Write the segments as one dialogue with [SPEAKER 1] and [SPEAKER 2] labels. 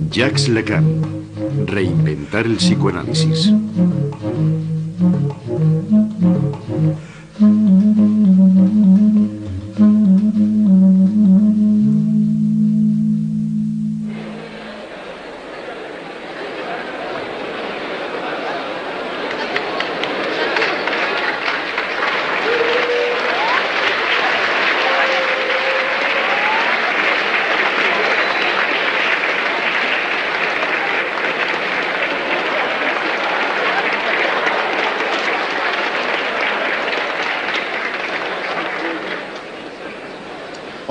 [SPEAKER 1] Jacques Lacan, reinventar el psicoanálisis.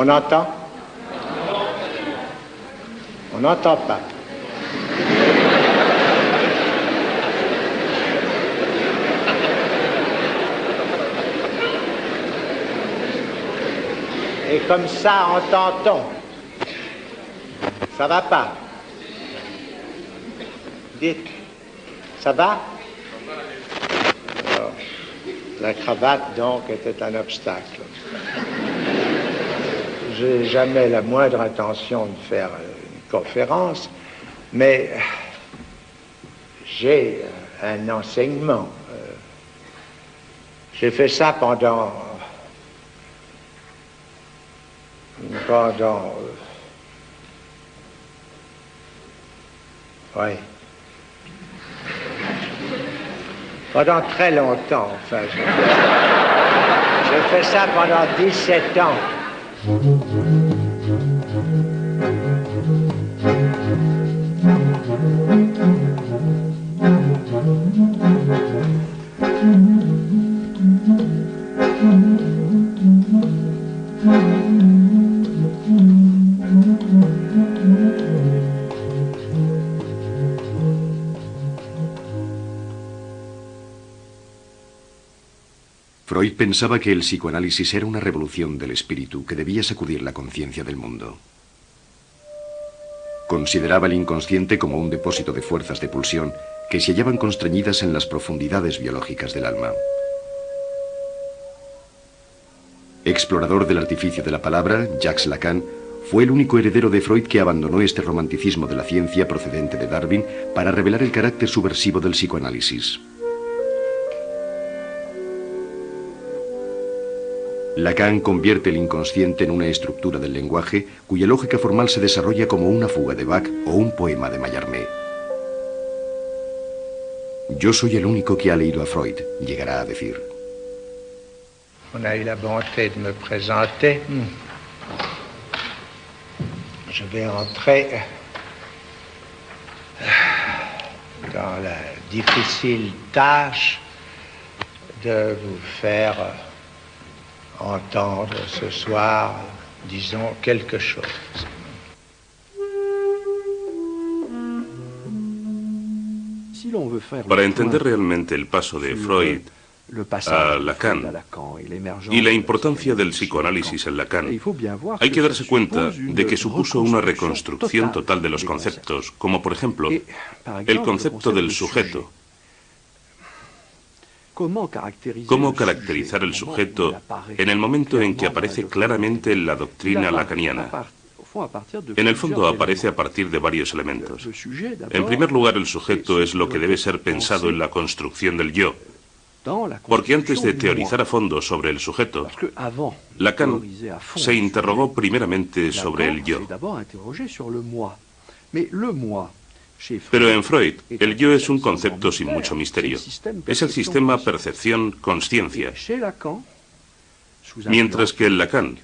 [SPEAKER 2] On entend? On n'entend pas. Et comme ça, entend-on? Ça va pas? Dites, ça va? Alors, la cravate, donc, était un obstacle. J'ai jamais la moindre intention de faire une conférence, mais j'ai un enseignement. J'ai fait ça pendant très longtemps, enfin. J'ai fait ça pendant 17 ans.
[SPEAKER 1] Freud pensaba que el psicoanálisis era una revolución del espíritu que debía sacudir la conciencia del mundo. Consideraba el inconsciente como un depósito de fuerzas de pulsión que se hallaban constreñidas en las profundidades biológicas del alma. Explorador del artificio de la palabra, Jacques Lacan fue el único heredero de Freud que abandonó este romanticismo de la ciencia procedente de Darwin para revelar el carácter subversivo del psicoanálisis. Lacan convierte el inconsciente en una estructura del lenguaje cuya lógica formal se desarrolla como una fuga de Bach o un poema de Mallarmé. Yo soy el único que ha leído a Freud, llegará a decir.
[SPEAKER 2] On a eu la bonté de me présenter. Je vais entrer dans la difficile tâche de vous faire entendre ce soir, disons, quelque chose.
[SPEAKER 3] Para entender realmente el paso de Freud a Lacan y la importancia del psicoanálisis en Lacan, hay que darse cuenta de que supuso una reconstrucción total de los conceptos, como por ejemplo el concepto del sujeto. ¿Cómo caracterizar el sujeto en el momento en que aparece claramente en la doctrina lacaniana? En el fondo aparece a partir de varios elementos. En primer lugar, el sujeto es lo que debe ser pensado en la construcción del yo. Porque antes de teorizar a fondo sobre el sujeto, Lacan se interrogó primeramente sobre el yo. Pero en Freud, el yo es un concepto sin mucho misterio. Es el sistema percepción-consciencia. Mientras que en Lacan,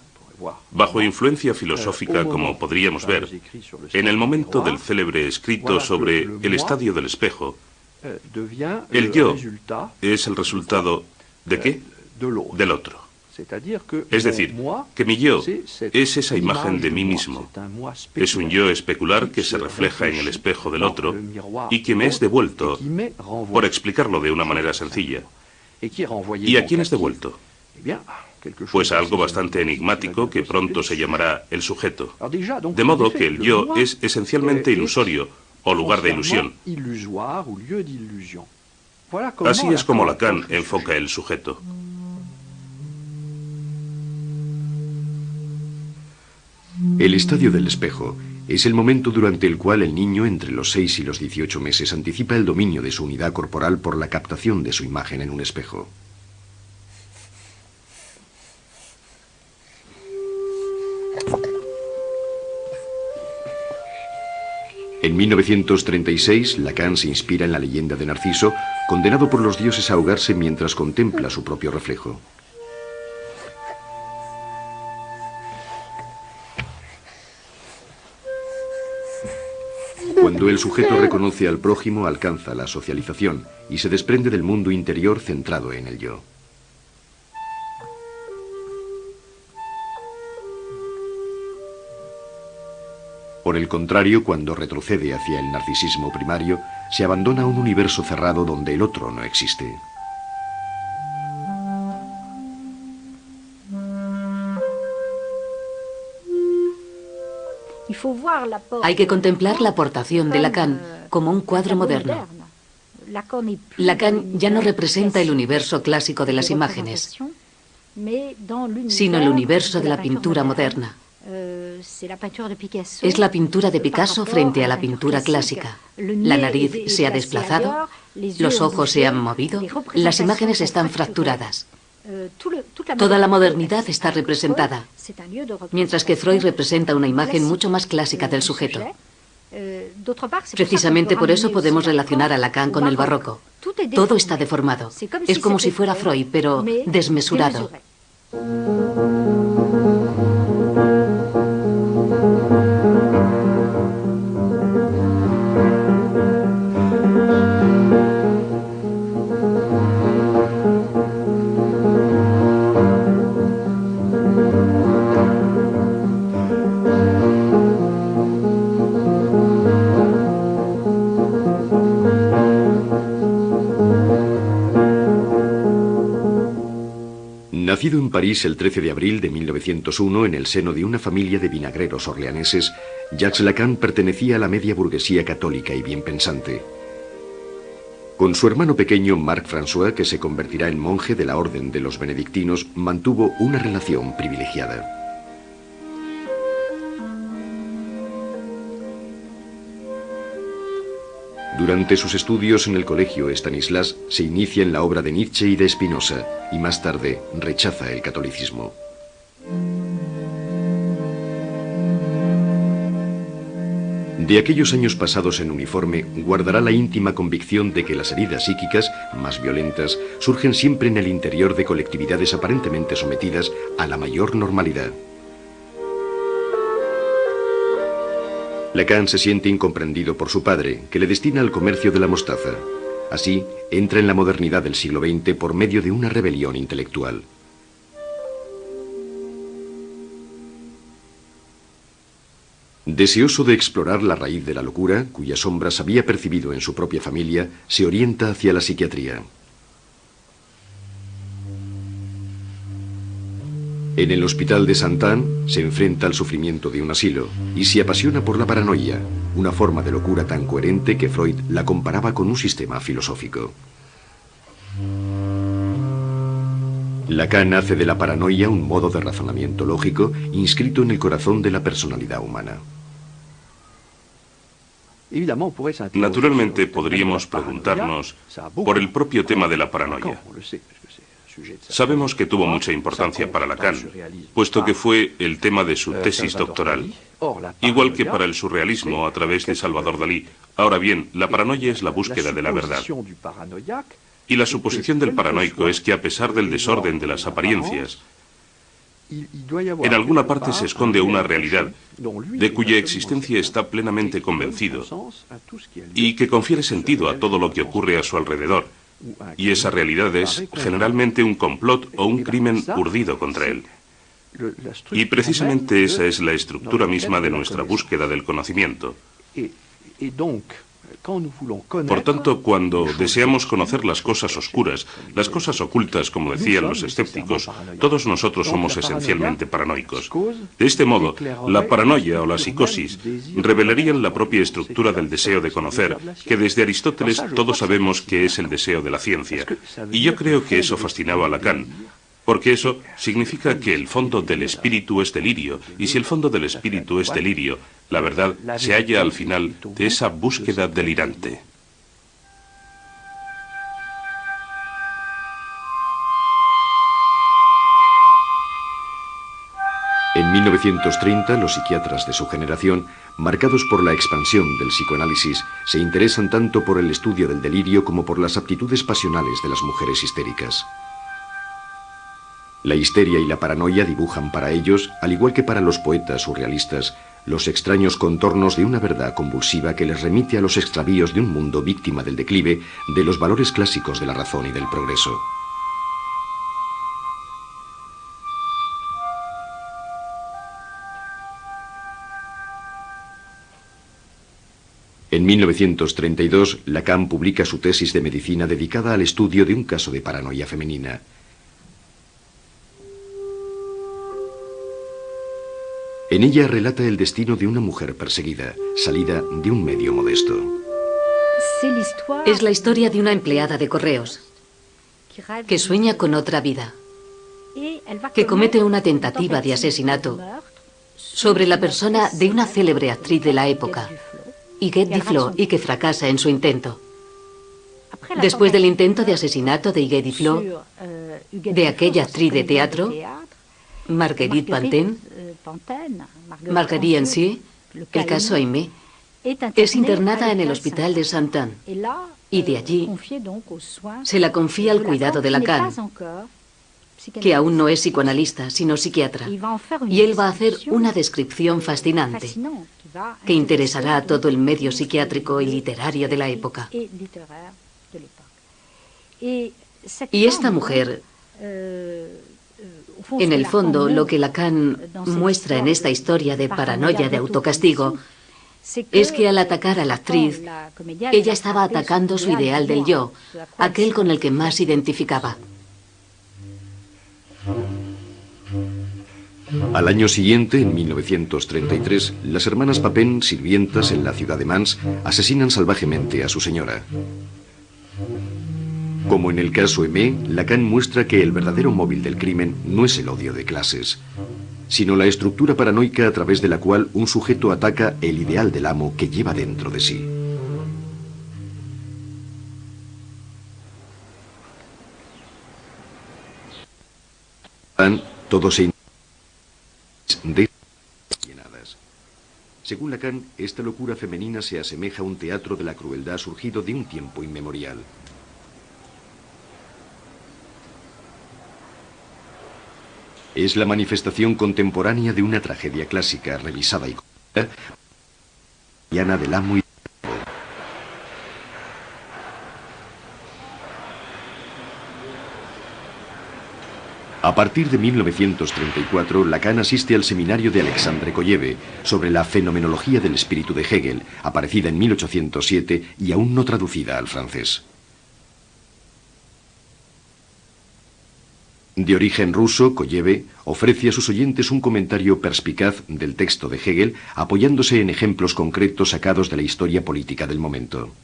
[SPEAKER 3] bajo influencia filosófica, como podríamos ver, en el momento del célebre escrito sobre el estadio del espejo, el yo es el resultado ¿de qué? Del otro. Es decir, que mi yo es esa imagen de mí mismo. Es un yo especular que se refleja en el espejo del otro y que me es devuelto, por explicarlo de una manera sencilla. ¿Y a quién es devuelto? Pues a algo bastante enigmático que pronto se llamará el sujeto. De modo que el yo es esencialmente ilusorio o lugar de ilusión. Así es como Lacan enfoca el sujeto.
[SPEAKER 1] El estadio del espejo es el momento durante el cual el niño entre los 6 y los 18 meses anticipa el dominio de su unidad corporal por la captación de su imagen en un espejo. En 1936, Lacan se inspira en la leyenda de Narciso, condenado por los dioses a ahogarse mientras contempla su propio reflejo. Cuando el sujeto reconoce al prójimo, alcanza la socialización y se desprende del mundo interior centrado en el yo. Por el contrario, cuando retrocede hacia el narcisismo primario, se abandona a un universo cerrado donde el otro no existe.
[SPEAKER 4] Hay que contemplar la aportación de Lacan como un cuadro moderno. Lacan ya no representa el universo clásico de las imágenes, sino el universo de la pintura moderna. Es la pintura de Picasso frente a la pintura clásica. La nariz se ha desplazado, los ojos se han movido, las imágenes están fracturadas. Toda la modernidad está representada, mientras que Freud representa una imagen mucho más clásica del sujeto. Precisamente por eso podemos relacionar a Lacan con el barroco. Todo está deformado. Es como si fuera Freud, pero desmesurado.
[SPEAKER 1] Nacido en París el 13 de abril de 1901 en el seno de una familia de vinagreros orleaneses, Jacques Lacan pertenecía a la media burguesía católica y bien pensante. Con su hermano pequeño Marc François, que se convertirá en monje de la orden de los benedictinos, mantuvo una relación privilegiada. Durante sus estudios en el colegio Stanislas se inicia en la obra de Nietzsche y de Spinoza, y más tarde rechaza el catolicismo. De aquellos años pasados en uniforme, guardará la íntima convicción de que las heridas psíquicas, más violentas, surgen siempre en el interior de colectividades aparentemente sometidas a la mayor normalidad. Lacan se siente incomprendido por su padre, que le destina al comercio de la mostaza. Así, entra en la modernidad del siglo XX por medio de una rebelión intelectual. Deseoso de explorar la raíz de la locura, cuyas sombras había percibido en su propia familia, se orienta hacia la psiquiatría. En el hospital de Saint-Anne se enfrenta al sufrimiento de un asilo y se apasiona por la paranoia, una forma de locura tan coherente que Freud la comparaba con un sistema filosófico. Lacan hace de la paranoia un modo de razonamiento lógico inscrito en el corazón de la personalidad humana.
[SPEAKER 3] Naturalmente podríamos preguntarnos por el propio tema de la paranoia. Sabemos que tuvo mucha importancia para Lacan, puesto que fue el tema de su tesis doctoral, igual que para el surrealismo a través de Salvador Dalí. Ahora bien, la paranoia es la búsqueda de la verdad. Y la suposición del paranoico es que a pesar del desorden de las apariencias, en alguna parte se esconde una realidad de cuya existencia está plenamente convencido y que confiere sentido a todo lo que ocurre a su alrededor. Y esa realidad es generalmente un complot o un crimen urdido contra él. Y precisamente esa es la estructura misma de nuestra búsqueda del conocimiento. Por tanto, cuando deseamos conocer las cosas oscuras, las cosas ocultas, como decían los escépticos, todos nosotros somos esencialmente paranoicos. De este modo, la paranoia o la psicosis revelarían la propia estructura del deseo de conocer, que desde Aristóteles todos sabemos que es el deseo de la ciencia. Y yo creo que eso fascinaba a Lacan, porque eso significa que el fondo del espíritu es delirio, y si el fondo del espíritu es delirio, la verdad se halla al final de esa búsqueda delirante.
[SPEAKER 1] En 1930, los psiquiatras de su generación, marcados por la expansión del psicoanálisis, se interesan tanto por el estudio del delirio como por las aptitudes pasionales de las mujeres histéricas. La histeria y la paranoia dibujan para ellos, al igual que para los poetas surrealistas, los extraños contornos de una verdad convulsiva que les remite a los extravíos de un mundo víctima del declive de los valores clásicos de la razón y del progreso. En 1932, Lacan publica su tesis de medicina dedicada al estudio de un caso de paranoia femenina. En ella relata el destino de una mujer perseguida, salida de un medio modesto.
[SPEAKER 4] Es la historia de una empleada de correos que sueña con otra vida, que comete una tentativa de asesinato sobre la persona de una célebre actriz de la época, Huguette Duflos, y que fracasa en su intento. Después del intento de asesinato de Huguette Duflos, de aquella actriz de teatro, Marguerite Pantin, Marguerite Ancier, el caso Aimé, es internada en el hospital de Saint-Anne y de allí se la confía al cuidado de Lacan, que aún no es psicoanalista, sino psiquiatra, y él va a hacer una descripción fascinante que interesará a todo el medio psiquiátrico y literario de la época. Y esta mujer, en el fondo, lo que Lacan muestra en esta historia de paranoia de autocastigo es que al atacar a la actriz, ella estaba atacando su ideal del yo, aquel con el que más se identificaba.
[SPEAKER 1] Al año siguiente, en 1933, las hermanas Papin, sirvientas en la ciudad de Mans, asesinan salvajemente a su señora. Como en el caso Aimé, Lacan muestra que el verdadero móvil del crimen no es el odio de clases, sino la estructura paranoica a través de la cual un sujeto ataca el ideal del amo que lleva dentro de sí. Todo se Según Lacan, esta locura femenina se asemeja a un teatro de la crueldad surgido de un tiempo inmemorial. Es la manifestación contemporánea de una tragedia clásica, revisada y cotidiana del amo y A partir de 1934, Lacan asiste al seminario de Alexandre Kolleve sobre la fenomenología del espíritu de Hegel, aparecida en 1807 y aún no traducida al francés. De origen ruso, Kolleve ofrece a sus oyentes un comentario perspicaz del texto de Hegel, apoyándose en ejemplos concretos sacados de la historia política del momento.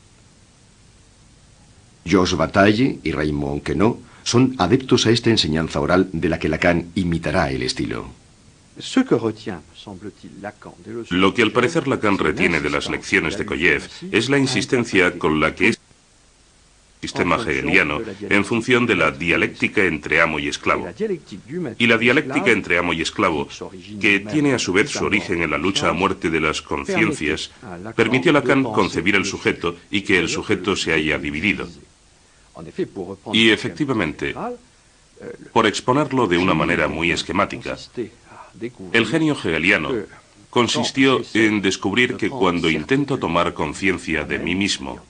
[SPEAKER 1] Georges Bataille y Raymond Queneau son adeptos a esta enseñanza oral de la que Lacan imitará el estilo.
[SPEAKER 3] Lo que al parecer Lacan retiene de las lecciones de Kolleve es la insistencia con la que es el sistema hegeliano en función de la dialéctica entre amo y esclavo. Y la dialéctica entre amo y esclavo, que tiene a su vez su origen en la lucha a muerte de las conciencias, permitió a Lacan concebir el sujeto y que el sujeto se haya dividido. Y efectivamente, por exponerlo de una manera muy esquemática, el genio hegeliano consistió en descubrir que cuando intento tomar conciencia de mí mismo,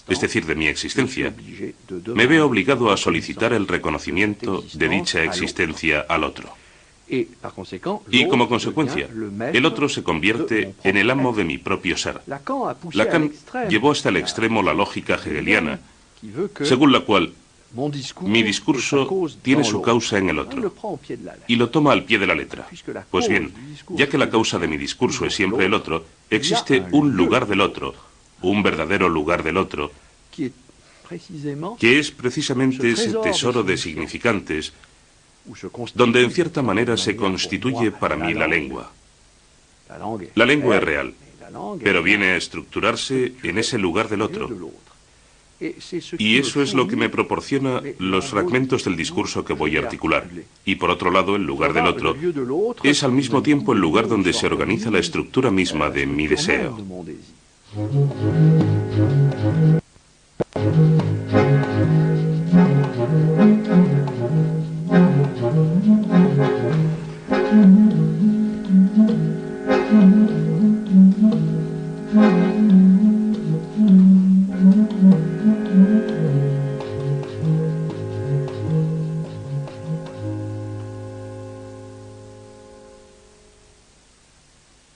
[SPEAKER 3] es decir, de mi existencia, me veo obligado a solicitar el reconocimiento de dicha existencia al otro. Y como consecuencia, el otro se convierte en el amo de mi propio ser. Lacan llevó hasta el extremo la lógica hegeliana, según la cual mi discurso tiene su causa en el otro, y lo toma al pie de la letra. Pues bien, ya que la causa de mi discurso es siempre el otro, existe un lugar del otro, un verdadero lugar del otro, que es precisamente ese tesoro de significantes, donde en cierta manera se constituye para mí la lengua. La lengua es real, pero viene a estructurarse en ese lugar del otro. Y eso es lo que me proporciona los fragmentos del discurso que voy a articular. Y por otro lado, el lugar del otro es al mismo tiempo el lugar donde se organiza la estructura misma de mi deseo.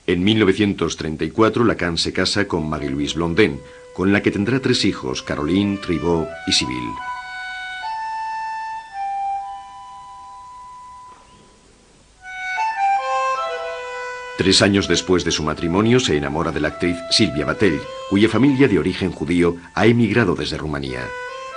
[SPEAKER 1] En 1934, Lacan se casa con Marie-Louise Blondin, con la que tendrá 3 hijos, Caroline, Tribot y Sibylle. Tres años después de su matrimonio se enamora de la actriz Sylvia Bataille, cuya familia de origen judío ha emigrado desde Rumanía.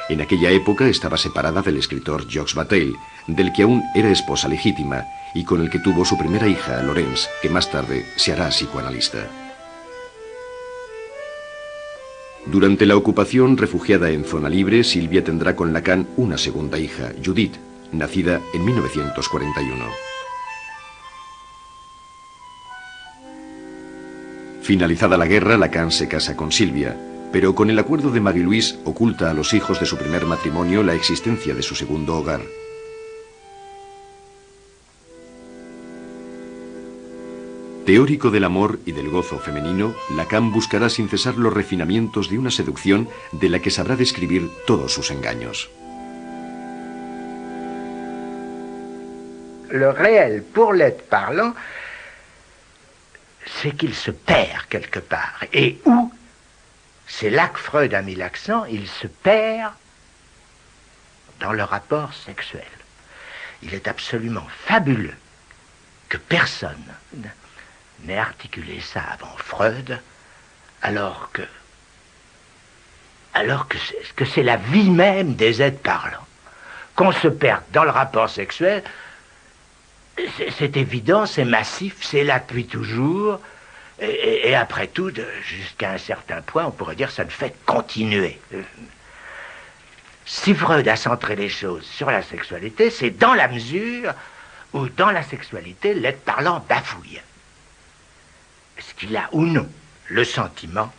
[SPEAKER 1] En aquella época estaba separada del escritor Jacques Bataille, del que aún era esposa legítima, y con el que tuvo su primera hija, Laurence, que más tarde se hará psicoanalista. Durante la ocupación, refugiada en zona libre, Sylvia tendrá con Lacan una segunda hija, Judith, nacida en 1941. Finalizada la guerra, Lacan se casa con Sylvia, pero con el acuerdo de Marie-Louise oculta a los hijos de su primer matrimonio la existencia de su segundo hogar. Teórico del amor y del gozo femenino, Lacan buscará sin cesar los refinamientos de una seducción de la que sabrá describir todos sus engaños.
[SPEAKER 2] Le réel pour l'être parlant, c'est qu'il se perd quelque part. Et où? C'est là que Freud a mis l'accent, il se perd dans le rapport sexuel. Il est absolument fabuleux que personne n'ait articulé ça avant Freud, alors que c'est la vie même des êtres parlants. Qu'on se perde dans le rapport sexuel, c'est évident, c'est massif, c'est là depuis toujours, et après tout, jusqu'à un certain point, on pourrait dire que ça ne fait continuer. Si Freud a centré les choses sur la sexualité, c'est dans la mesure où, dans la sexualité, l'être parlant bafouille. Est-ce qu'il a ou non le sentiment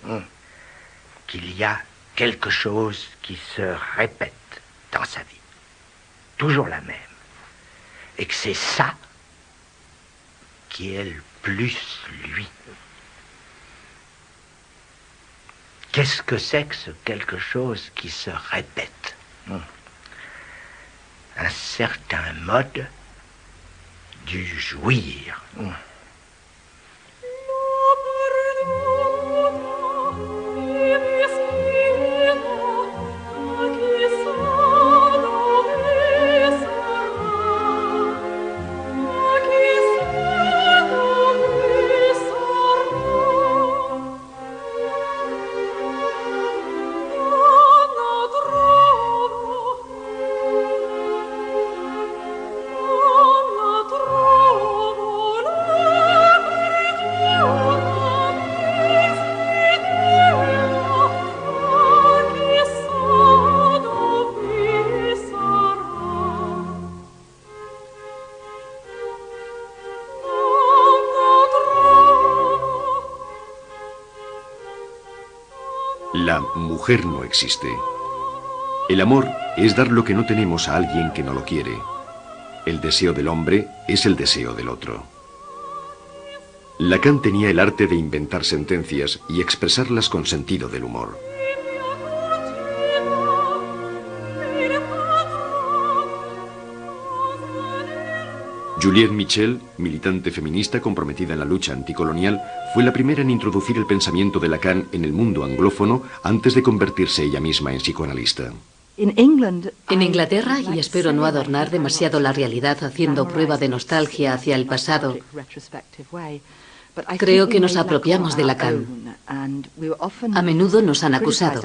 [SPEAKER 2] qu'il y a quelque chose qui se répète dans sa vie, toujours la même, et que c'est ça qui est le plus lui? Qu'est-ce que c'est que ce quelque chose qui se répète? Un certain mode du jouir.
[SPEAKER 1] La mujer no existe. El amor es dar lo que no tenemos a alguien que no lo quiere. El deseo del hombre es el deseo del otro. Lacan tenía el arte de inventar sentencias y expresarlas con sentido del humor. Juliette Michel, militante feminista comprometida en la lucha anticolonial, fue la primera en introducir el pensamiento de Lacan en el mundo anglófono antes de convertirse ella misma en psicoanalista.
[SPEAKER 4] En Inglaterra, y espero no adornar demasiado la realidad haciendo prueba de nostalgia hacia el pasado, creo que nos apropiamos de Lacan. A menudo nos han acusado.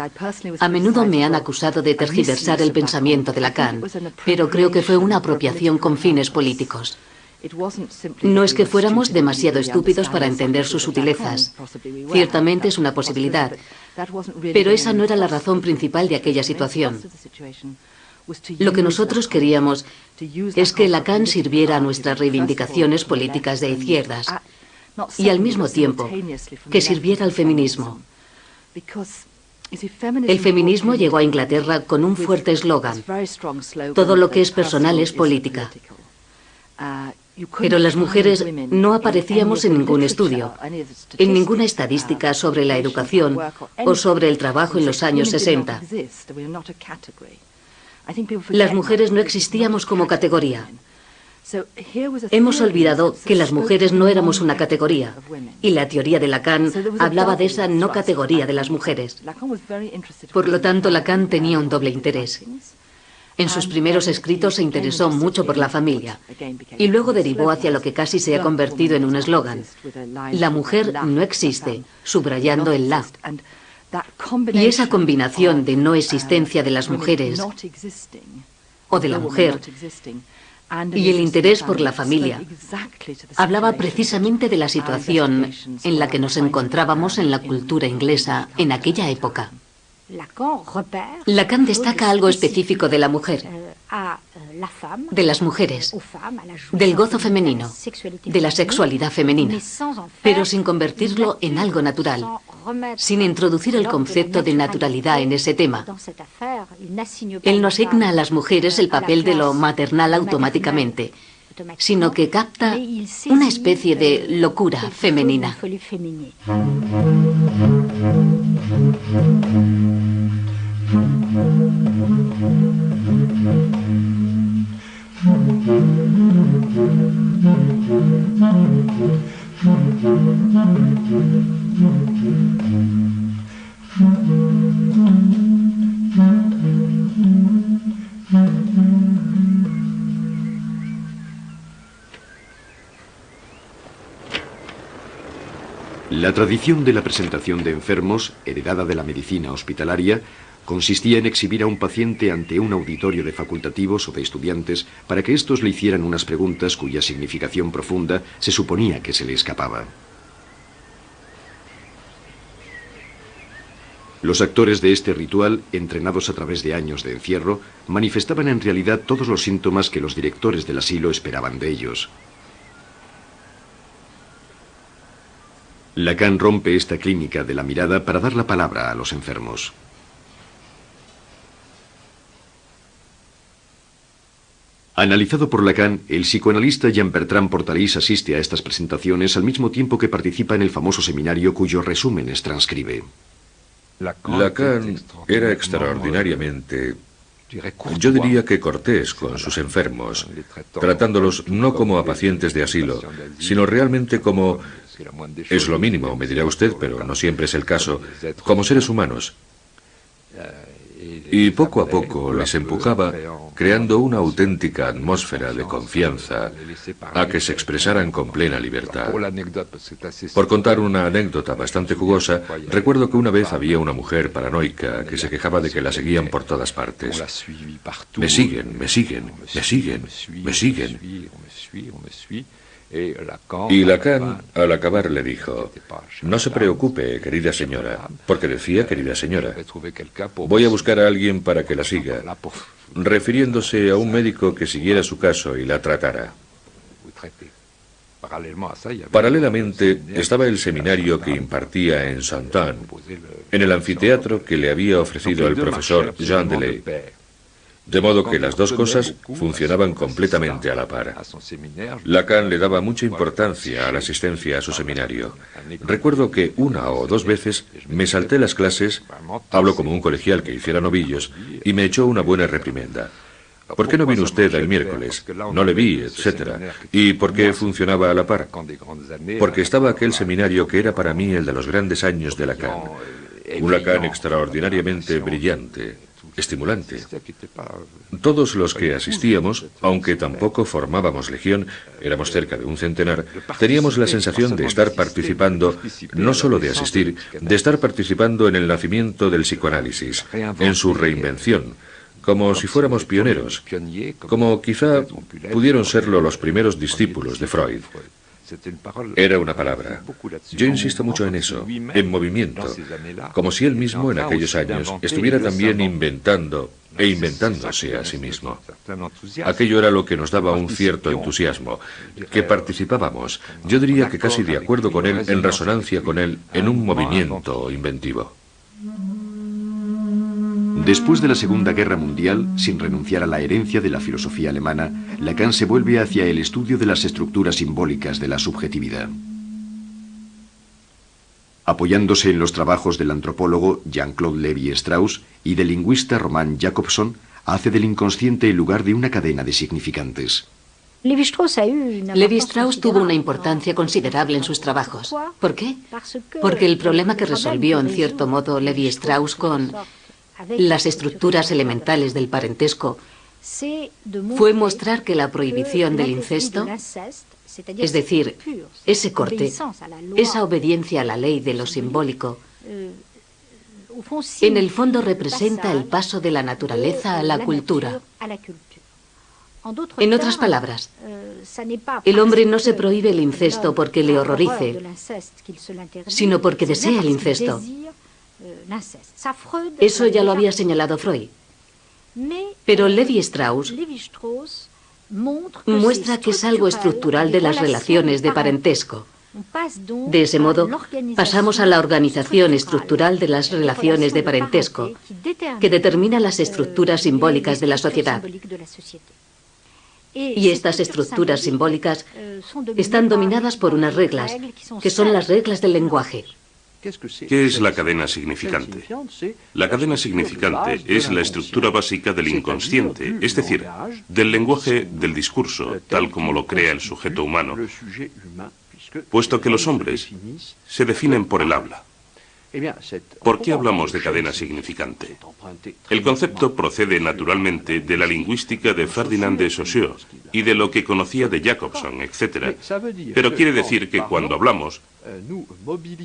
[SPEAKER 4] A menudo me han acusado de tergiversar el pensamiento de Lacan, pero creo que fue una apropiación con fines políticos. No es que fuéramos demasiado estúpidos para entender sus sutilezas. Ciertamente es una posibilidad, pero esa no era la razón principal de aquella situación. Lo que nosotros queríamos es que Lacan sirviera a nuestras reivindicaciones políticas de izquierdas y al mismo tiempo que sirviera al feminismo. El feminismo llegó a Inglaterra con un fuerte eslogan: todo lo que es personal es política. Pero las mujeres no aparecíamos en ningún estudio, en ninguna estadística sobre la educación o sobre el trabajo en los años 60. Las mujeres no existíamos como categoría. Hemos olvidado que las mujeres no éramos una categoría, y la teoría de Lacan hablaba de esa no categoría de las mujeres. Por lo tanto, Lacan tenía un doble interés. En sus primeros escritos se interesó mucho por la familia, y luego derivó hacia lo que casi se ha convertido en un eslogan: la mujer no existe, subrayando el la. Y esa combinación de no existencia de las mujeres o de la mujer y el interés por la familia hablaba precisamente de la situación en la que nos encontrábamos en la cultura inglesa en aquella época. Lacan destaca algo específico de la mujer, de las mujeres, del gozo femenino, de la sexualidad femenina, pero sin convertirlo en algo natural, sin introducir el concepto de naturalidad en ese tema. Él no asigna a las mujeres el papel de lo maternal automáticamente, sino que capta una especie de locura femenina.
[SPEAKER 1] La tradición de la presentación de enfermos, heredada de la medicina hospitalaria, consistía en exhibir a un paciente ante un auditorio de facultativos o de estudiantes para que éstos le hicieran unas preguntas cuya significación profunda se suponía que se le escapaba. Los actores de este ritual, entrenados a través de años de encierro, manifestaban en realidad todos los síntomas que los directores del asilo esperaban de ellos. Lacan rompe esta clínica de la mirada para dar la palabra a los enfermos. Analizado por Lacan, el psicoanalista Jean-Bertrand Portalis asiste a estas presentaciones al mismo tiempo que participa en el famoso seminario cuyos resúmenes transcribe.
[SPEAKER 5] Lacan era extraordinariamente, yo diría que cortés con sus enfermos, tratándolos no como a pacientes de asilo, sino realmente como, es lo mínimo, me dirá usted, pero no siempre es el caso, como seres humanos. Y poco a poco les empujaba, creando una auténtica atmósfera de confianza, a que se expresaran con plena libertad. Por contar una anécdota bastante jugosa, recuerdo que una vez había una mujer paranoica que se quejaba de que la seguían por todas partes. Me siguen, me siguen, me siguen, me siguen. Y Lacan, al acabar, le dijo: no se preocupe, querida señora, porque decía querida señora. Voy a buscar a alguien para que la siga, refiriéndose a un médico que siguiera su caso y la tratara. Paralelamente estaba el seminario que impartía en Saint-Anne, en el anfiteatro que le había ofrecido el profesor Jean Delay. De modo que las dos cosas funcionaban completamente a la par. Lacan le daba mucha importancia a la asistencia a su seminario. Recuerdo que una o dos veces me salté las clases, hablo como un colegial que hiciera novillos, y me echó una buena reprimenda. ¿Por qué no vino usted el miércoles? No le vi, etcétera. ¿Y por qué funcionaba a la par? Porque estaba aquel seminario que era para mí el de los grandes años de Lacan. Un Lacan extraordinariamente brillante, estimulante. Todos los que asistíamos, aunque tampoco formábamos legión, éramos cerca de un centenar, teníamos la sensación de estar participando, no solo de asistir, de estar participando en el nacimiento del psicoanálisis, en su reinvención, como si fuéramos pioneros, como quizá pudieron serlo los primeros discípulos de Freud. Era una palabra. Yo insisto mucho en eso, en movimiento, como si él mismo en aquellos años estuviera también inventando e inventándose a sí mismo. Aquello era lo que nos daba un cierto entusiasmo, que participábamos, yo diría que casi de acuerdo con él, en resonancia con él, en un movimiento inventivo.
[SPEAKER 1] Después de la Segunda Guerra Mundial, sin renunciar a la herencia de la filosofía alemana, Lacan se vuelve hacia el estudio de las estructuras simbólicas de la subjetividad. Apoyándose en los trabajos del antropólogo Jean-Claude Lévi-Strauss y del lingüista Roman Jakobson, hace del inconsciente el lugar de una cadena de significantes.
[SPEAKER 4] Lévi-Strauss tuvo una importancia considerable en sus trabajos. ¿Por qué? Porque el problema que resolvió en cierto modo Lévi-Strauss con las estructuras elementales del parentesco fue mostrar que la prohibición del incesto, es decir, ese corte, esa obediencia a la ley de lo simbólico, en el fondo representa el paso de la naturaleza a la cultura. En otras palabras, el hombre no se prohíbe el incesto porque le horrorice, sino porque desea el incesto. Eso ya lo había señalado Freud. Pero Lévi-Strauss muestra que es algo estructural de las relaciones de parentesco. De ese modo, pasamos a la organización estructural de las relaciones de parentesco, que determina las estructuras simbólicas de la sociedad. Y estas estructuras simbólicas están dominadas por unas reglas, que son las reglas del lenguaje.
[SPEAKER 3] ¿Qué es la cadena significante? La cadena significante es la estructura básica del inconsciente, es decir, del lenguaje del discurso, tal como lo crea el sujeto humano, puesto que los hombres se definen por el habla. ¿Por qué hablamos de cadena significante? El concepto procede naturalmente de la lingüística de Ferdinand de Saussure y de lo que conocía de Jakobson, etc. Pero quiere decir que cuando hablamos,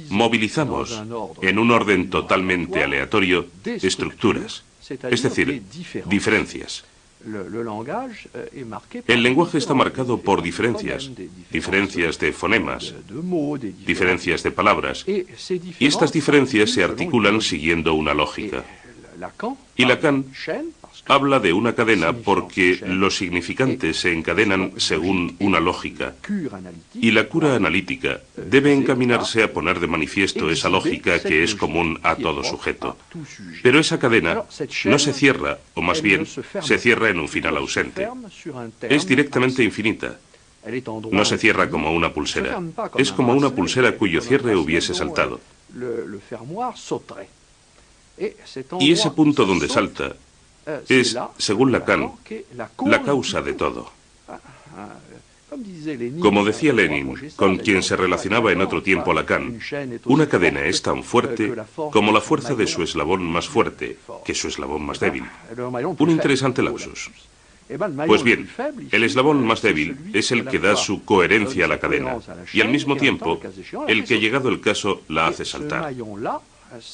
[SPEAKER 3] movilizamos en un orden totalmente aleatorio estructuras, es decir, diferencias. El lenguaje está marcado por diferencias, diferencias de fonemas, diferencias de palabras, y estas diferencias se articulan siguiendo una lógica. Y Lacan habla de una cadena porque los significantes se encadenan según una lógica, y la cura analítica debe encaminarse a poner de manifiesto esa lógica que es común a todo sujeto. Pero esa cadena no se cierra, o más bien, se cierra en un final ausente. Es directamente infinita. No se cierra como una pulsera. Es como una pulsera cuyo cierre hubiese saltado. Y ese punto donde salta es, según Lacan, la causa de todo. Como decía Lenin, con quien se relacionaba en otro tiempo Lacan, una cadena es tan fuerte como la fuerza de su eslabón más fuerte que su eslabón más débil. Un interesante lapsus. Pues bien, el eslabón más débil es el que da su coherencia a la cadena, y al mismo tiempo, el que llegado el caso la hace saltar.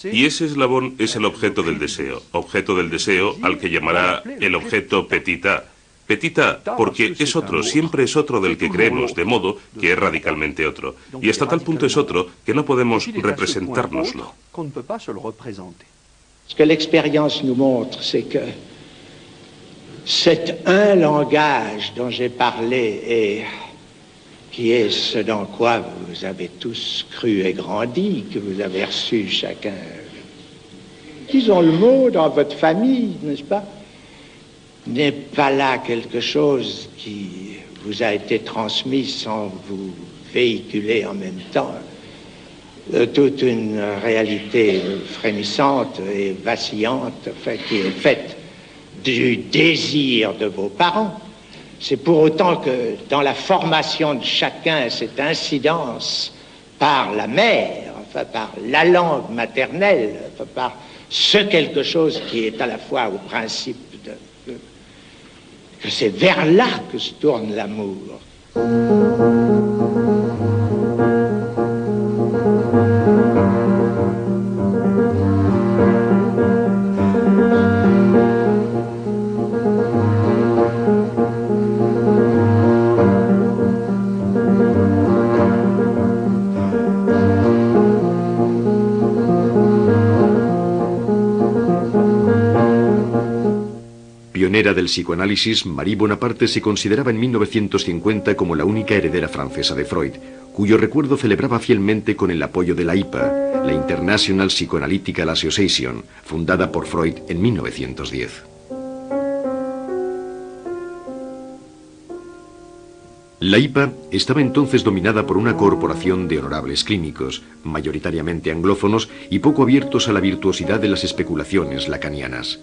[SPEAKER 3] Y ese eslabón es el objeto del deseo al que llamará el objeto petit a. Petit a porque es otro, siempre es otro del que creemos, de modo que es radicalmente otro. Y hasta tal punto es otro que no podemos representárnoslo.
[SPEAKER 6] Ce que l'expérience nous montre, c'est que cet un langage dont j'ai parlé et qui est ce dans quoi vous avez tous cru et grandi, que vous avez reçu chacun, disons le mot dans votre famille, n'est-ce pas, n'est pas là quelque chose qui vous a été transmis sans vous véhiculer en même temps toute une réalité frémissante et vacillante, enfin, qui est faite du désir de vos parents. C'est pour autant que dans la formation de chacun, cette incidence par la mère, enfin par la langue maternelle, enfin par ce quelque chose qui est à la fois au principe que c'est vers là que se tourne l'amour.
[SPEAKER 1] Pionera del psicoanálisis, Marie Bonaparte se consideraba en 1950 como la única heredera francesa de Freud, cuyo recuerdo celebraba fielmente con el apoyo de la IPA, la International Psychoanalytical Association, fundada por Freud en 1910. La IPA estaba entonces dominada por una corporación de honorables clínicos, mayoritariamente anglófonos y poco abiertos a la virtuosidad de las especulaciones lacanianas.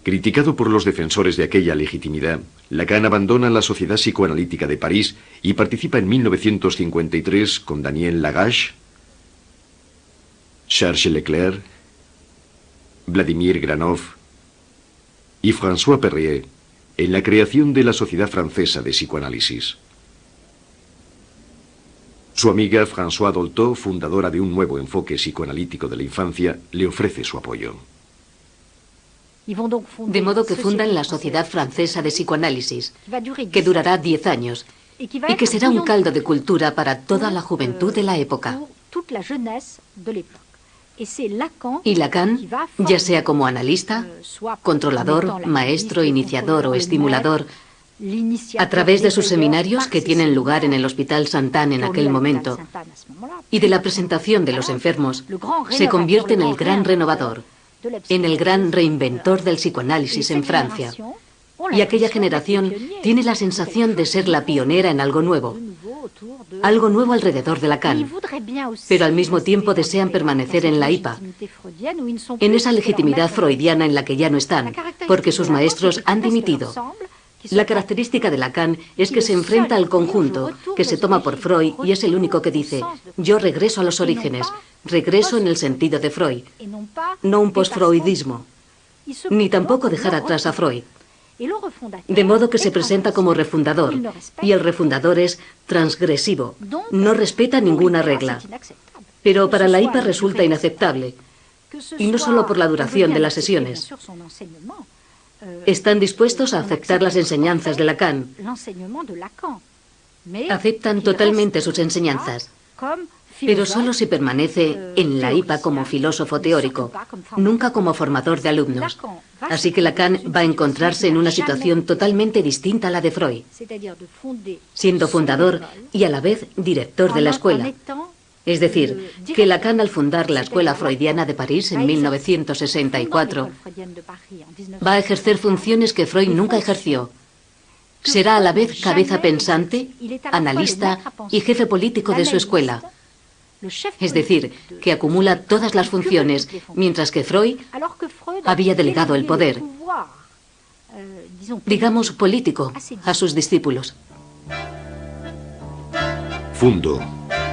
[SPEAKER 1] Criticado por los defensores de aquella legitimidad, Lacan abandona la Sociedad Psicoanalítica de París y participa en 1953 con Daniel Lagache, Charles Leclerc, Vladimir Granov y François Perrier en la creación de la Sociedad Francesa de Psicoanálisis. Su amiga Françoise Dolto, fundadora de un nuevo enfoque psicoanalítico de la infancia, le ofrece su apoyo.
[SPEAKER 4] De modo que fundan la Sociedad Francesa de Psicoanálisis, que durará 10 años y que será un caldo de cultura para toda la juventud de la época. Y Lacan, ya sea como analista, controlador, maestro, iniciador o estimulador, a través de sus seminarios que tienen lugar en el Hospital Sainte-Anne en aquel momento, y de la presentación de los enfermos, se convierte en el gran renovador, en el gran reinventor del psicoanálisis en Francia. Y aquella generación tiene la sensación de ser la pionera en algo nuevo alrededor de Lacan, pero al mismo tiempo desean permanecer en la IPA, en esa legitimidad freudiana en la que ya no están, porque sus maestros han dimitido. La característica de Lacan es que se enfrenta al conjunto, que se toma por Freud y es el único que dice: yo regreso a los orígenes, regreso en el sentido de Freud, no un postfreudismo, ni tampoco dejar atrás a Freud. De modo que se presenta como refundador, y el refundador es transgresivo, no respeta ninguna regla. Pero para la IPA resulta inaceptable, y no solo por la duración de las sesiones. Están dispuestos a aceptar las enseñanzas de Lacan. Aceptan totalmente sus enseñanzas, pero solo si permanece en la IPA como filósofo teórico, nunca como formador de alumnos. Así que Lacan va a encontrarse en una situación totalmente distinta a la de Freud, siendo fundador y a la vez director de la escuela. Es decir, que Lacan, al fundar la Escuela Freudiana de París en 1964, va a ejercer funciones que Freud nunca ejerció. Será a la vez cabeza pensante, analista y jefe político de su escuela. Es decir, que acumula todas las funciones, mientras que Freud había delegado el poder, digamos político, a sus discípulos.
[SPEAKER 1] Fundo,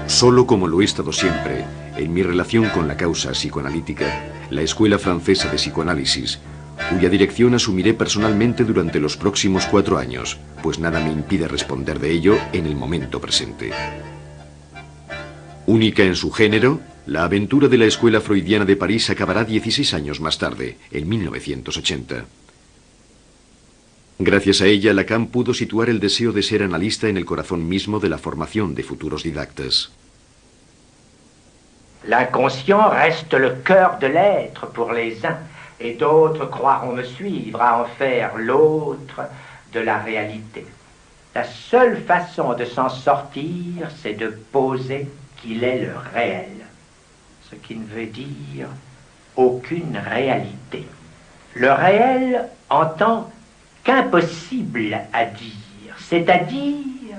[SPEAKER 1] solo como lo he estado siempre, en mi relación con la causa psicoanalítica, la Escuela Francesa de Psicoanálisis, cuya dirección asumiré personalmente durante los próximos 4 años, pues nada me impide responder de ello en el momento presente. Única en su género, la aventura de la Escuela Freudiana de París acabará 16 años más tarde, en 1980. Gracias a ella, Lacan pudo situar el deseo de ser analista en el corazón mismo de la formación de futuros didactas.
[SPEAKER 2] L'inconscient reste le cœur de l'être pour les uns, et d'autres croiront me suivre à en faire l'autre de la réalité. La seule façon de s'en sortir, c'est de poser qu'il est le réel, ce qui ne veut dire aucune réalité. Le réel en tant qu'impossible à dire, c'est-à-dire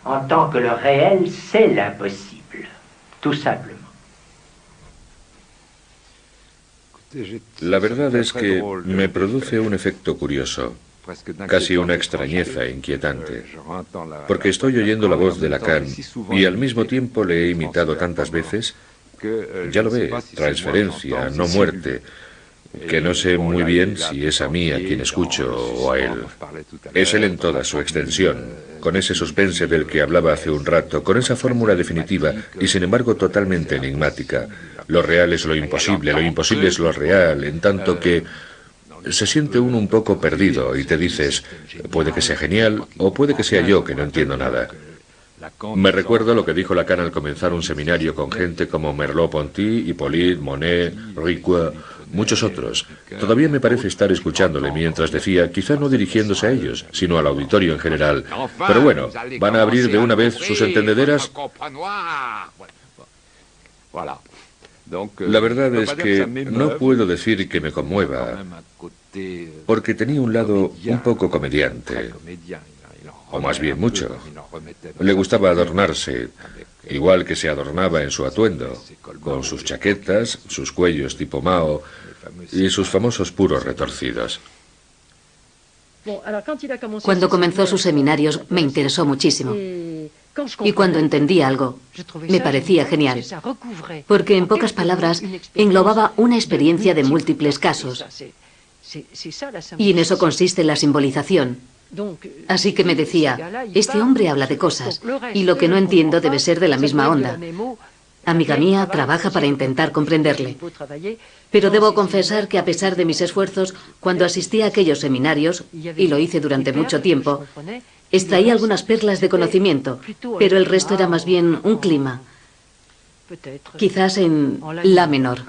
[SPEAKER 2] en tant que le réel c'est l'impossible, tout simplement.
[SPEAKER 5] La verdad es que me produce un efecto curioso, casi una extrañeza inquietante, porque estoy oyendo la voz de Lacan y al mismo tiempo le he imitado tantas veces, ya lo ve, transferencia, no muerte, que no sé muy bien si es a mí a quien escucho o a él. Es él en toda su extensión, con ese suspense del que hablaba hace un rato, con esa fórmula definitiva y sin embargo totalmente enigmática. Lo real es lo imposible es lo real, en tanto que se siente uno un poco perdido y te dices, puede que sea genial o puede que sea yo que no entiendo nada. Me recuerdo lo que dijo Lacan al comenzar un seminario con gente como Merleau-Ponty, Hippolyte, Monet, Ricoeur, muchos otros. Todavía me parece estar escuchándole mientras decía, quizá no dirigiéndose a ellos, sino al auditorio en general. Pero bueno, ¿van a abrir de una vez sus entendederas? La verdad es que no puedo decir que me conmueva, porque tenía un lado un poco comediante, o más bien mucho. Le gustaba adornarse, igual que se adornaba en su atuendo, con sus chaquetas, sus cuellos tipo Mao y sus famosos puros retorcidos.
[SPEAKER 4] Cuando comenzó sus seminarios me interesó muchísimo. Y cuando entendí algo, me parecía genial, porque en pocas palabras englobaba una experiencia de múltiples casos. Y en eso consiste la simbolización. Así que me decía, este hombre habla de cosas, y lo que no entiendo debe ser de la misma onda. Amiga mía, trabaja para intentar comprenderle. Pero debo confesar que a pesar de mis esfuerzos, cuando asistí a aquellos seminarios, y lo hice durante mucho tiempo, extraía algunas perlas de conocimiento, pero el resto era más bien un clima. Quizás en la menor.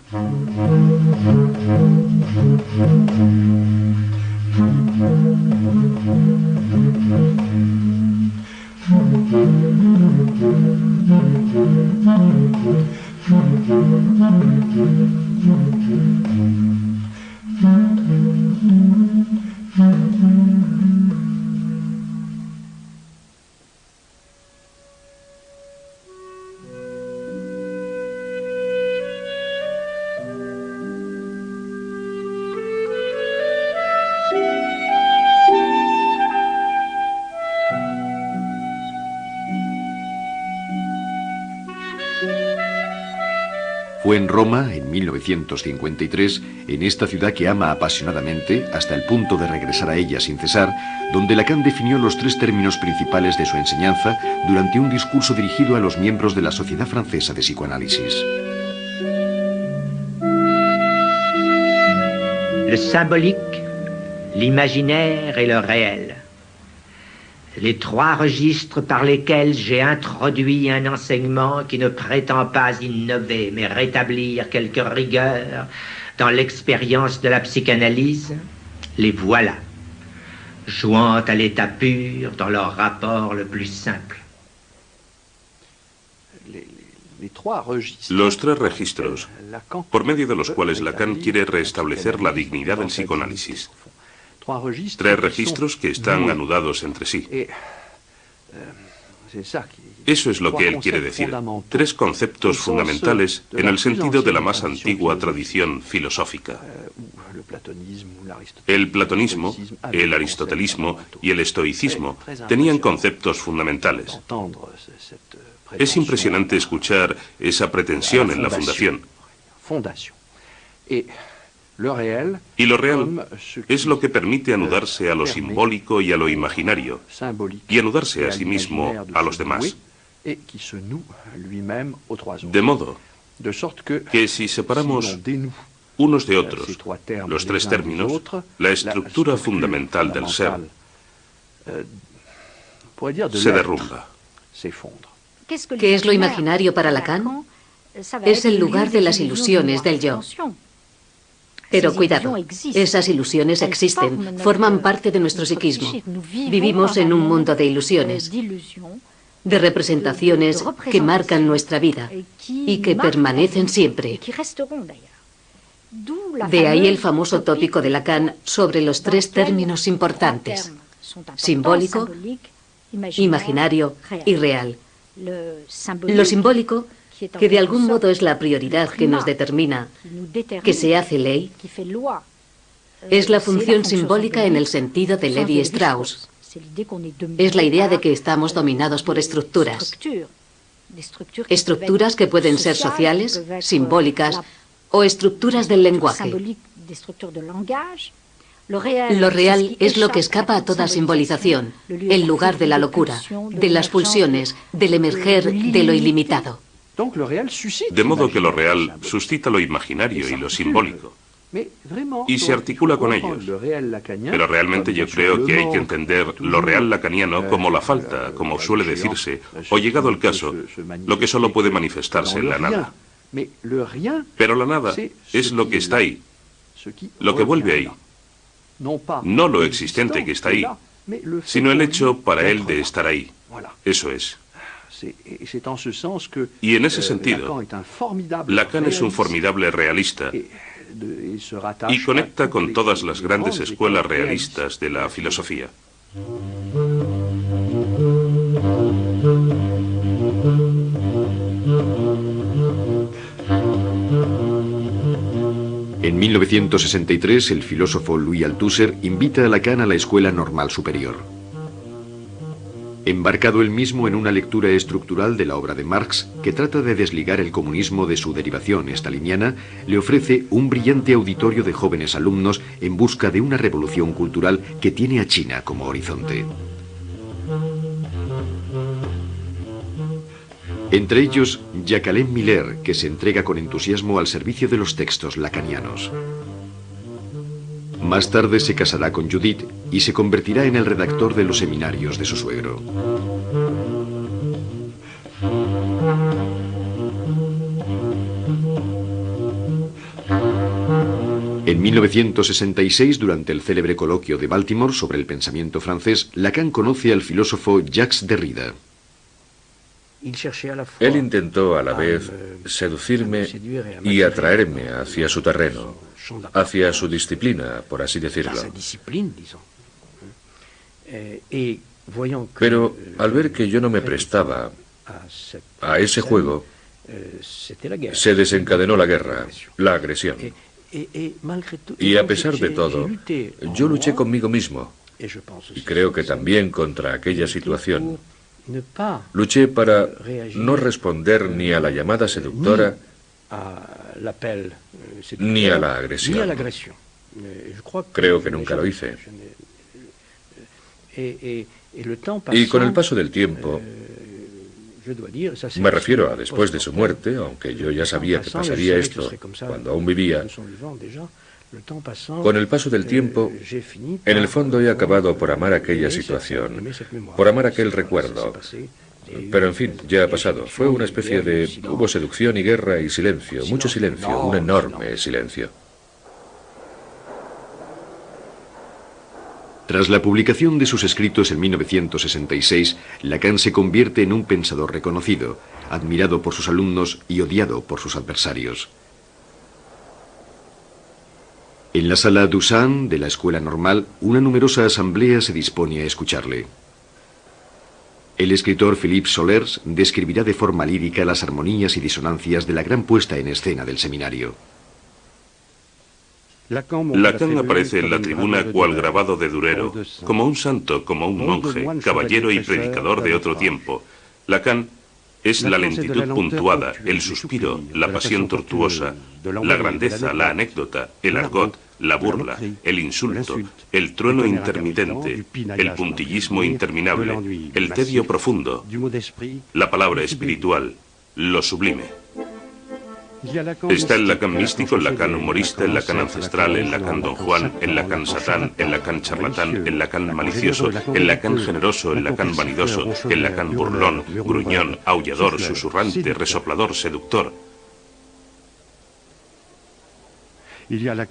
[SPEAKER 1] Fue en Roma, en 1953, en esta ciudad que ama apasionadamente, hasta el punto de regresar a ella sin cesar, donde Lacan definió los tres términos principales de su enseñanza durante un discurso dirigido a los miembros de la Sociedad Francesa de Psicoanálisis.
[SPEAKER 2] Le symbolique, l'imaginaire et le réel. Les trois registres par lesquels j'ai introduit un enseignement qui ne prétend pas innover, mais rétablir quelque rigueur dans l'expérience de la psychanalyse, les voilà, jouant à l'état pur dans leur rapport le plus simple.
[SPEAKER 3] Los tres registros, por medio de los cuales Lacan quiere restablecer la dignidad del psicoanálisis. Tres registros que están anudados entre sí. Eso es lo que él quiere decir. Tres conceptos fundamentales en el sentido de la más antigua tradición filosófica. El platonismo, el aristotelismo y el estoicismo tenían conceptos fundamentales. Es impresionante escuchar esa pretensión en la fundación. Y lo real es lo que permite anudarse a lo simbólico y a lo imaginario, y anudarse a sí mismo a los demás. De modo que si separamos unos de otros los tres términos, la estructura fundamental del ser se derrumba.
[SPEAKER 4] ¿Qué es lo imaginario para Lacan? Es el lugar de las ilusiones del yo. Pero cuidado, esas ilusiones existen, forman parte de nuestro psiquismo. Vivimos en un mundo de ilusiones, de representaciones que marcan nuestra vida y que permanecen siempre. De ahí el famoso tópico de Lacan sobre los tres términos importantes: simbólico, imaginario y real. Lo simbólico que de algún modo es la prioridad que nos determina, que se hace ley, es la función simbólica en el sentido de Levi Strauss. Es la idea de que estamos dominados por estructuras. Estructuras que pueden ser sociales, simbólicas o estructuras del lenguaje. Lo real es lo que escapa a toda simbolización, el lugar de la locura, de las pulsiones, del emerger de lo ilimitado.
[SPEAKER 3] De modo que lo real suscita lo imaginario y lo simbólico, y se articula con ellos. Pero realmente yo creo que hay que entender lo real lacaniano como la falta, como suele decirse, o llegado el caso, lo que solo puede manifestarse en la nada. Pero la nada es lo que está ahí, lo que vuelve ahí. No lo existente que está ahí, sino el hecho para él de estar ahí. Eso es. Y en ese sentido, Lacan es un formidable realista y conecta con todas las grandes escuelas realistas de la filosofía.
[SPEAKER 1] En 1963, el filósofo Louis Althusser invita a Lacan a la Escuela Normal Superior. Embarcado él mismo en una lectura estructural de la obra de Marx, que trata de desligar el comunismo de su derivación staliniana, le ofrece un brillante auditorio de jóvenes alumnos en busca de una revolución cultural que tiene a China como horizonte. Entre ellos, Jacques Miller, que se entrega con entusiasmo al servicio de los textos lacanianos. Más tarde se casará con Judith y se convertirá en el redactor de los seminarios de su suegro. En 1966, durante el célebre coloquio de Baltimore sobre el pensamiento francés, Lacan conoce al filósofo Jacques Derrida.
[SPEAKER 5] Él intentó a la vez seducirme y atraerme hacia su terreno, hacia su disciplina, por así decirlo. Pero al ver que yo no me prestaba a ese juego, se desencadenó la guerra, la agresión. Y a pesar de todo, yo luché conmigo mismo, y creo que también contra aquella situación. Luché para no responder ni a la llamada seductora ni a la agresión. Creo que nunca lo hice. Y con el paso del tiempo, me refiero a después de su muerte, aunque yo ya sabía que pasaría esto cuando aún vivía, con el paso del tiempo, en el fondo he acabado por amar aquella situación, por amar aquel recuerdo. Pero en fin, ya ha pasado. Fue una especie de... Hubo seducción y guerra y silencio, mucho silencio, un enorme silencio.
[SPEAKER 1] Tras la publicación de sus escritos en 1966, Lacan se convierte en un pensador reconocido, admirado por sus alumnos y odiado por sus adversarios. En la sala Dusan de la Escuela Normal, una numerosa asamblea se dispone a escucharle. El escritor Philippe Solers describirá de forma lírica las armonías y disonancias de la gran puesta en escena del seminario.
[SPEAKER 3] Lacan aparece en la tribuna cual grabado de Durero, como un santo, como un monje, caballero y predicador de otro tiempo. Lacan es la lentitud puntuada, el suspiro, la pasión tortuosa, la grandeza, la anécdota, el argot, la burla, el insulto, el trueno intermitente, el puntillismo interminable, el tedio profundo, la palabra espiritual, lo sublime. Está el Lacan místico, el Lacan humorista, el Lacan ancestral, el Lacan Don Juan, el Lacan Satán, el Lacan charlatán, el Lacan malicioso, el Lacan generoso, el Lacan vanidoso, el Lacan burlón, gruñón, aullador, susurrante, resoplador, seductor.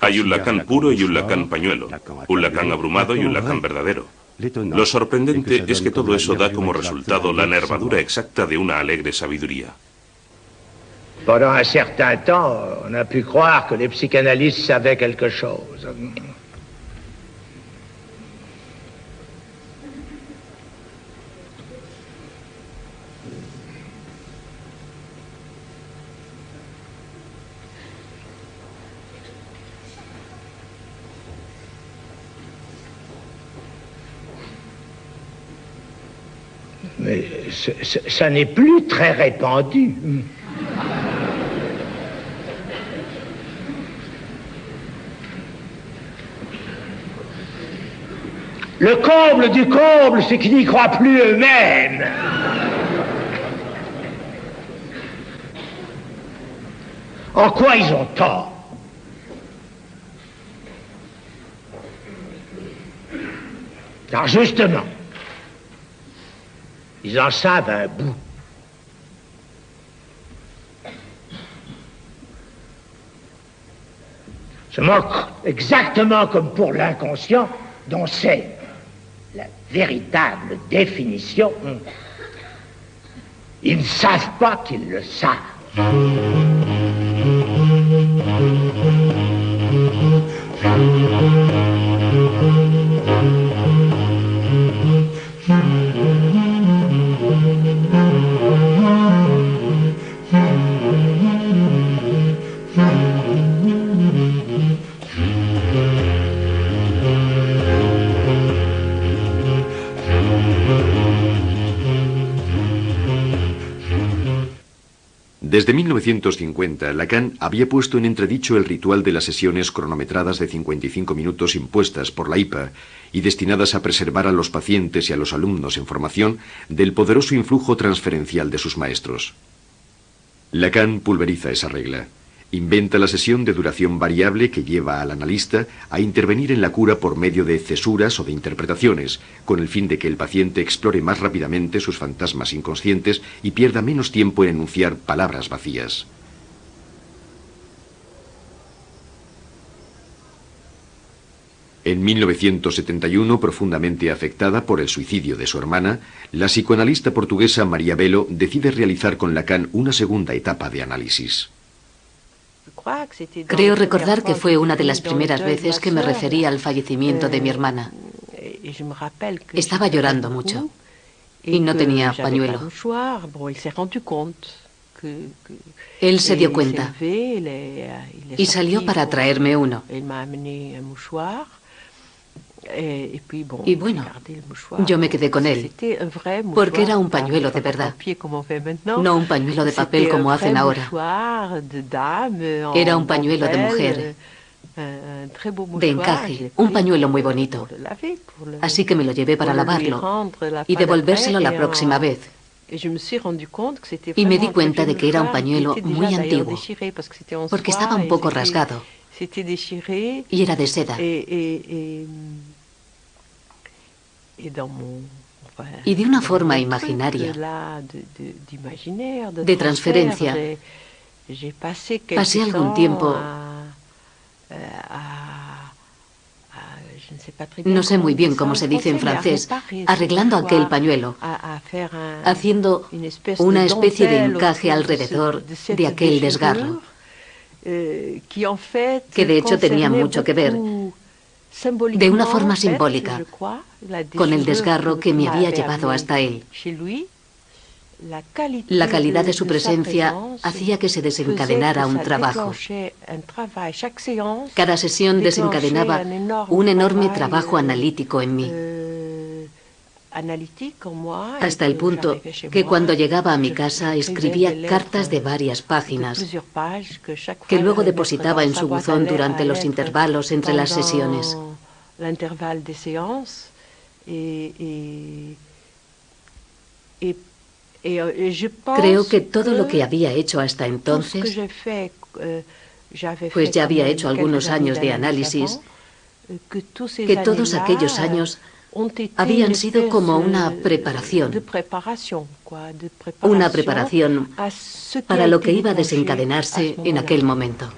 [SPEAKER 3] Hay un Lacan puro y un Lacan pañuelo, un Lacan abrumado y un Lacan verdadero. Lo sorprendente es que todo eso da como resultado la nervadura exacta de una alegre sabiduría.
[SPEAKER 2] Pendant un certain temps, on a pu croire que les psychanalystes savaient quelque chose.
[SPEAKER 6] Mais ça n'est plus très répandu. Le comble du comble, c'est qu'ils n'y croient plus eux-mêmes. En quoi ils ont tort? Car justement, ils en savent un bout. Seulement, exactement comme pour l'inconscient, dont c'est la véritable définition, ils ne savent pas qu'ils le savent.
[SPEAKER 1] Desde 1950, Lacan había puesto en entredicho el ritual de las sesiones cronometradas de 55 minutos impuestas por la IPA y destinadas a preservar a los pacientes y a los alumnos en formación del poderoso influjo transferencial de sus maestros. Lacan pulveriza esa regla. Inventa la sesión de duración variable que lleva al analista a intervenir en la cura por medio de cesuras o de interpretaciones, con el fin de que el paciente explore más rápidamente sus fantasmas inconscientes y pierda menos tiempo en enunciar palabras vacías. En 1971, profundamente afectada por el suicidio de su hermana, la psicoanalista portuguesa María Belo decide realizar con Lacan una segunda etapa de análisis.
[SPEAKER 4] Creo recordar que fue una de las primeras veces que me refería al fallecimiento de mi hermana. Estaba llorando mucho y no tenía pañuelo. Él se dio cuenta y salió para traerme uno. Y bueno, yo me quedé con él, porque era un pañuelo de verdad, no un pañuelo de papel como hacen ahora. Era un pañuelo de mujer, de encaje, un pañuelo muy bonito. Así que me lo llevé para lavarlo y devolvérselo la próxima vez. Y me di cuenta de que era un pañuelo muy antiguo, porque estaba un poco rasgado y era de seda. Y de una forma imaginaria, de transferencia, pasé algún tiempo, no sé muy bien cómo se dice en francés, arreglando aquel pañuelo, haciendo una especie de encaje alrededor de aquel desgarro, que de hecho tenía mucho que ver, de una forma simbólica, con el desgarro que me había llevado hasta él. La calidad de su presencia hacía que se desencadenara un trabajo. Cada sesión desencadenaba un enorme trabajo analítico en mí, hasta el punto que cuando llegaba a mi casa escribía cartas de varias páginas que luego depositaba en su buzón durante los intervalos entre las sesiones. Creo que todo lo que había hecho hasta entonces, pues ya había hecho algunos años de análisis, que todos aquellos años habían sido como una preparación para lo que iba a desencadenarse en aquel momento.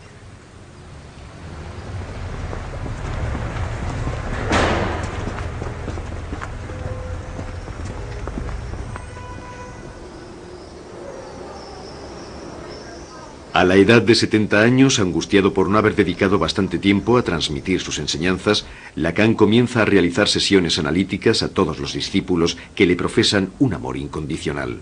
[SPEAKER 1] A la edad de 70 años, angustiado por no haber dedicado bastante tiempo a transmitir sus enseñanzas, Lacan comienza a realizar sesiones analíticas a todos los discípulos que le profesan un amor incondicional.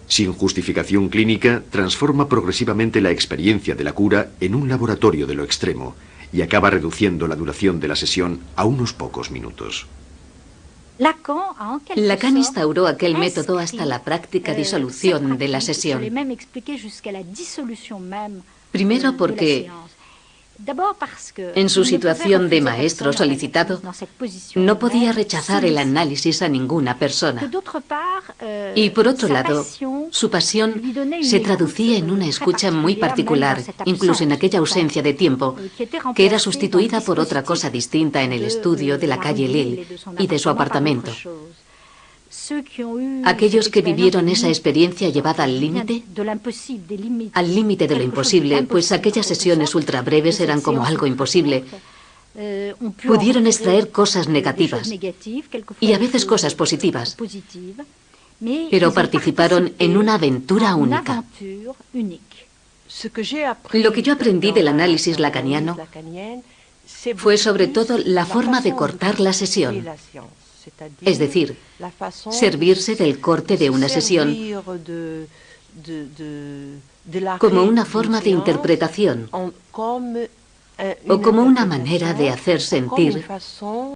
[SPEAKER 1] Sin justificación clínica, transforma progresivamente la experiencia de la cura en un laboratorio de lo extremo y acaba reduciendo la duración de la sesión a unos pocos minutos.
[SPEAKER 4] Lacan instauró aquel método hasta la práctica disolución de la sesión. Primero porque, en su situación de maestro solicitado, no podía rechazar el análisis a ninguna persona. Y por otro lado, su pasión se traducía en una escucha muy particular, incluso en aquella ausencia de tiempo, que era sustituida por otra cosa distinta en el estudio de la calle Lille y de su apartamento. Aquellos que vivieron esa experiencia llevada al límite de lo imposible, pues aquellas sesiones ultra breves eran como algo imposible, pudieron extraer cosas negativas y a veces cosas positivas, pero participaron en una aventura única. Lo que yo aprendí del análisis lacaniano fue sobre todo la forma de cortar la sesión. Es decir, servirse del corte de una sesión como una forma de interpretación o como una manera de hacer sentir